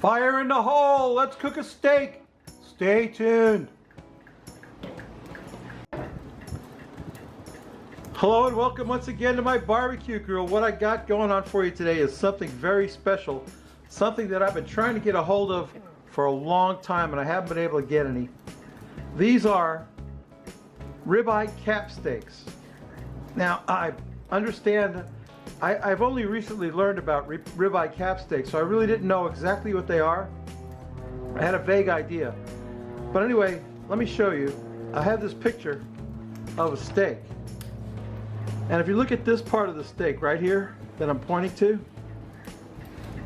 Fire in the hole! Let's cook a steak! Stay tuned! Hello and welcome once again to my barbecue grill. What I got going on for you today is something very special. Something that I've been trying to get a hold of for a long time and I haven't been able to get any. These are ribeye cap steaks. Now I understand I've only recently learned about ribeye cap steaks, so I really didn't know exactly what they are. I had a vague idea. But anyway, let me show you. I have this picture of a steak. And if you look at this part of the steak right here that I'm pointing to,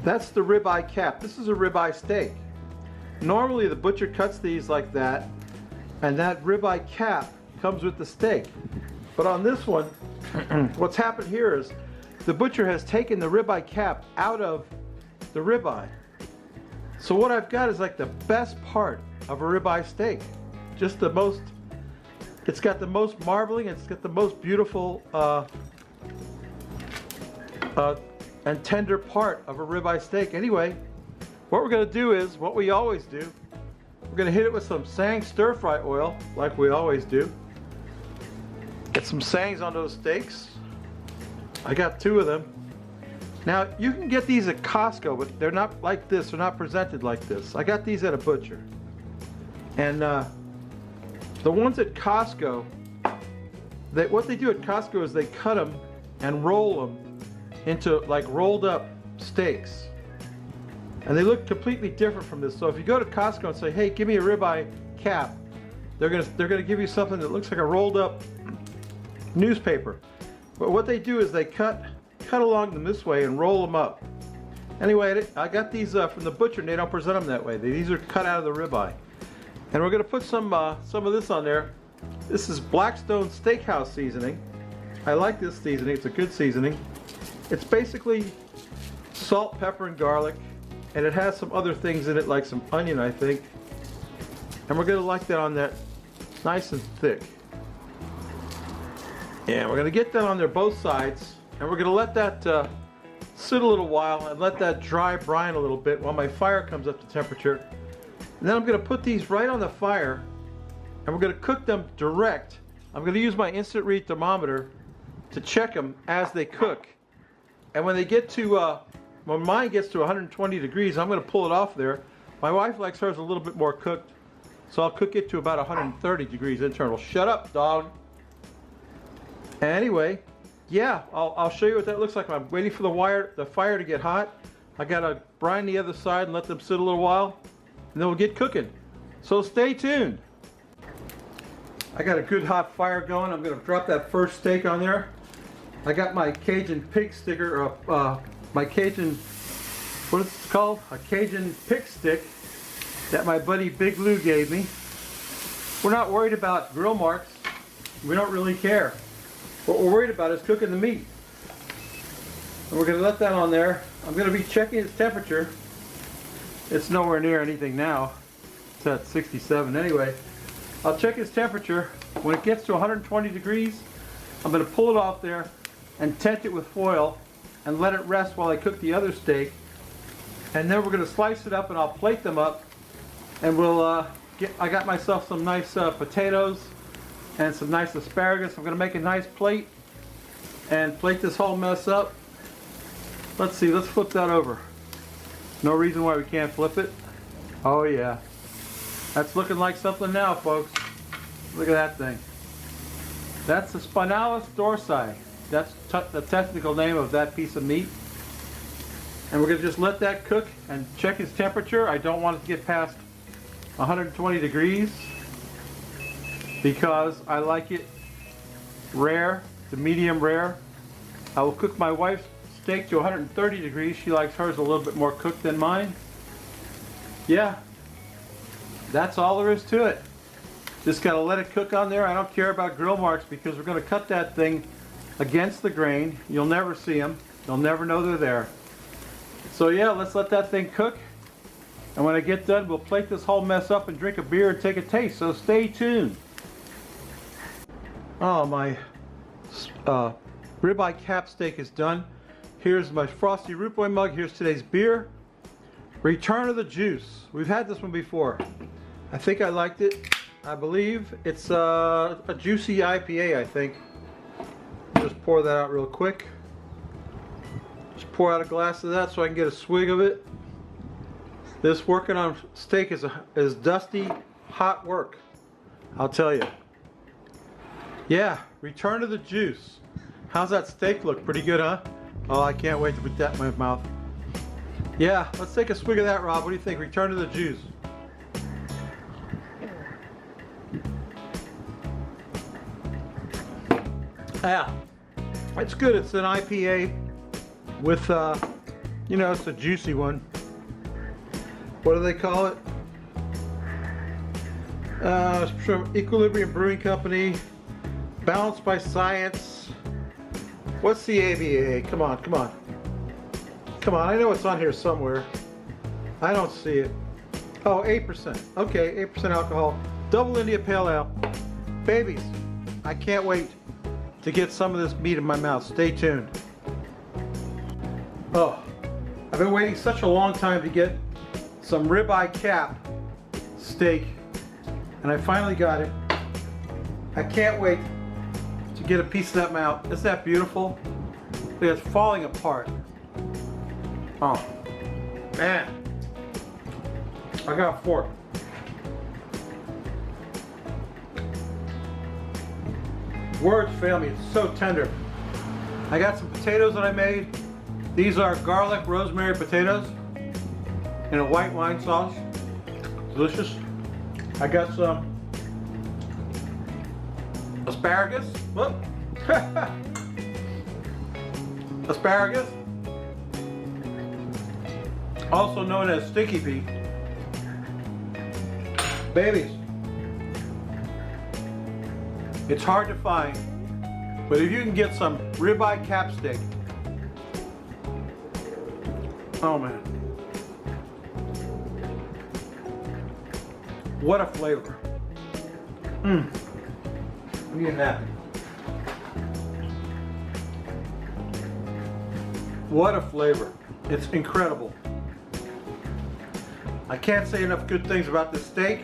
that's the ribeye cap. This is a ribeye steak. Normally the butcher cuts these like that, and that ribeye cap comes with the steak. But on this one, what's happened here is the butcher has taken the ribeye cap out of the ribeye. So what I've got is like the best part of a ribeye steak. Just the most, it's got the most marbling, it's got the most beautiful and tender part of a ribeye steak. Anyway, what we're gonna do is what we always do. We're gonna hit it with some Sang stir-fry oil, like we always do. Get some Sangs on those steaks. I got 2 of them. Now you can get these at Costco, but they're not like this. They're not presented like this. I got these at a butcher. And the ones at Costco, what they do at Costco is they cut them and roll them into like rolled up steaks. And they look completely different from this. So if you go to Costco and say, hey, give me a ribeye cap, they're gonna give you something that looks like a rolled up newspaper. But what they do is they cut along them this way and roll them up. Anyway, I got these from the butcher and they don't present them that way. These are cut out of the ribeye. And we're gonna put some of this on there. This is Blackstone Steakhouse seasoning. I like this seasoning, it's a good seasoning. It's basically salt, pepper, and garlic. And it has some other things in it like some onion, I think. And we're gonna like that on that nice and thick. And we're going to get that on there both sides, and we're going to let that sit a little while and let that dry brine a little bit while my fire comes up to temperature. And then I'm going to put these right on the fire, and we're going to cook them direct. I'm going to use my instant read thermometer to check them as they cook. And when they get to, when mine gets to 120 degrees, I'm going to pull it off there. My wife likes hers a little bit more cooked, so I'll cook it to about 130 degrees internal. Shut up, dog. Anyway, yeah, I'll show you what that looks like. I'm waiting for the fire to get hot. I gotta brine the other side and let them sit a little while, and then we'll get cooking. So stay tuned. I got a good hot fire going. I'm gonna drop that first steak on there. I got my Cajun pig sticker, my Cajun, what is it called? A Cajun pig stick that my buddy Big Lou gave me. We're not worried about grill marks. We don't really care. What we're worried about is cooking the meat. And we're going to let that on there. I'm going to be checking its temperature. It's nowhere near anything now. It's at 67 anyway. I'll check its temperature. When it gets to 120 degrees, I'm going to pull it off there and tent it with foil and let it rest while I cook the other steak. And then we're going to slice it up and I'll plate them up. And we'll I got myself some nice potatoes and some nice asparagus. I'm going to make a nice plate and plate this whole mess up. Let's see, let's flip that over. No reason why we can't flip it. Oh yeah. That's looking like something now, folks. Look at that thing. That's the spinalis dorsi. That's the technical name of that piece of meat. And we're going to just let that cook and check its temperature. I don't want it to get past 120 degrees. Because I like it rare, to medium rare. I will cook my wife's steak to 130 degrees. She likes hers a little bit more cooked than mine. Yeah, that's all there is to it. Just gotta let it cook on there. I don't care about grill marks because we're gonna cut that thing against the grain. You'll never see them. You'll never know they're there. So yeah, let's let that thing cook. And when I get done, we'll plate this whole mess up and drink a beer and take a taste. So stay tuned. Oh, my ribeye cap steak is done. Here's my Frosty Root Boy mug. Here's today's beer. Return of the Juice. We've had this one before. I think I liked it. I believe it's a juicy IPA, I think. Just pour that out real quick. Just pour out a glass of that so I can get a swig of it. This working on steak is dusty, hot work. I'll tell you. Yeah, Return of the Juice. How's that steak look? Pretty good, huh? Oh, I can't wait to put that in my mouth. Yeah, let's take a swig of that, Rob. What do you think? Return of the Juice. Yeah, it's good. It's an IPA with, you know, it's a juicy one. What do they call it? It's from Equilibrium Brewing Company. Balanced by Science. What's the ABA? Come on, come on. Come on, I know it's on here somewhere. I don't see it. Oh, 8%. Okay, 8% alcohol. Double India Pale Ale. Babies, I can't wait to get some of this meat in my mouth. Stay tuned. Oh, I've been waiting such a long time to get some ribeye cap steak, and I finally got it. I can't wait to get a piece of that mouth. Isn't that beautiful? It's falling apart. Oh, man. I got a fork. Words fail me, it's so tender. I got some potatoes that I made. These are garlic rosemary potatoes in a white wine sauce. Delicious. I got some asparagus. Whoop. Asparagus. Also known as sticky pea. Babies. It's hard to find, but if you can get some ribeye cap steak, oh man, what a flavor. I'm getting that. What a flavor. It's incredible. I can't say enough good things about this steak.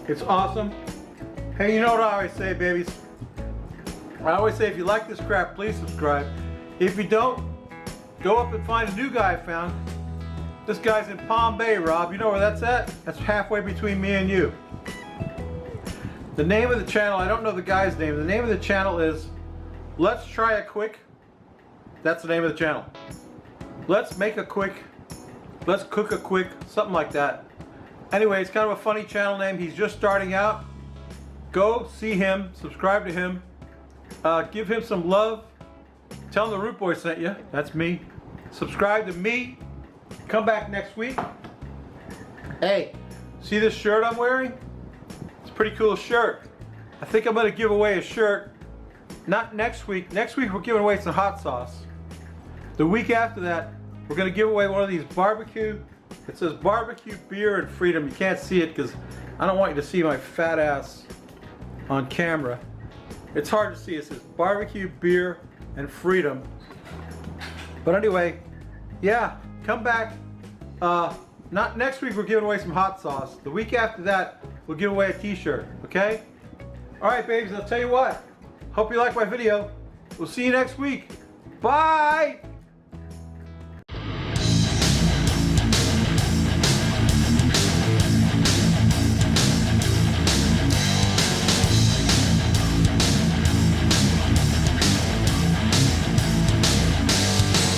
It's awesome. Hey, you know what I always say, babies? I always say, if you like this crap, please subscribe. If you don't, go up and find a new guy I found. This guy's in Palm Bay, Rob. You know where that's at? That's halfway between me and you. The name of the channel, I don't know the guy's name. The name of the channel is Let's Try a Quick. That's the name of the channel. Let's make a quick. Let's cook a quick. Something like that. Anyway, it's kind of a funny channel name. He's just starting out. Go see him, subscribe to him, give him some love, tell him the Root Boy sent you, that's me. Subscribe to me, come back next week. Hey, see this shirt I'm wearing? It's a pretty cool shirt. I think I'm gonna give away a shirt, not next week. Next week we're giving away some hot sauce. The week after that, we're gonna give away one of these barbecue, it says barbecue, beer, and freedom. You can't see it because I don't want you to see my fat ass on camera. It's hard to see. It says barbecue, beer, and freedom. But anyway, yeah, come back. Not next week, we're giving away some hot sauce. The week after that, we'll give away a t-shirt, okay? All right, babies, I'll tell you what. Hope you like my video. We'll see you next week. Bye!